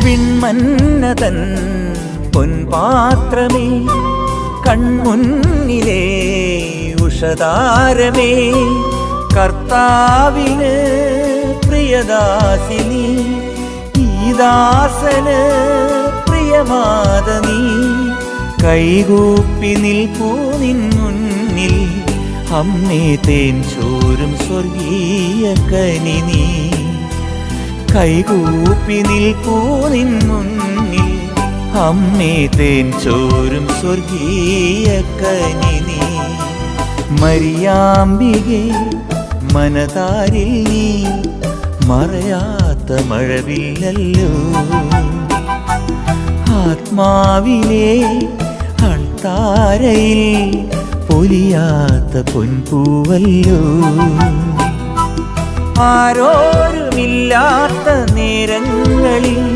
വിൺമന്നതൻ പൊൻപാത്രമേ, കൺമുന്നിലേ ഉഷതാരമേ, കർത്താവിന് പ്രിയദാസിനി, ഈ ദാസന് പ്രിയമാതനീ. കൈകൂപ്പി നിൽപ്പൂ നിൻ മുന്നിൽ, അമ്മേ തേൻ ചോരും സ്വർഗീയ കനി നീ. കൈകൂപ്പി നിൽപ്പൂ നിൻ മുന്നിൽ, അമ്മേ തേൻ ചോരും സ്വർഗീയ കനി നീ. മരിയാമ്പികേ മനതാരിൽ നീ, മറയാത്ത മഴവില്ലല്ലോ. ആത്മാവിലെ അൾത്താരയിൽ പൊലിയാത്ത പൊൻപൂവല്ലോ. ആരോരുമില്ലാത്ത നേരങ്ങളിൽ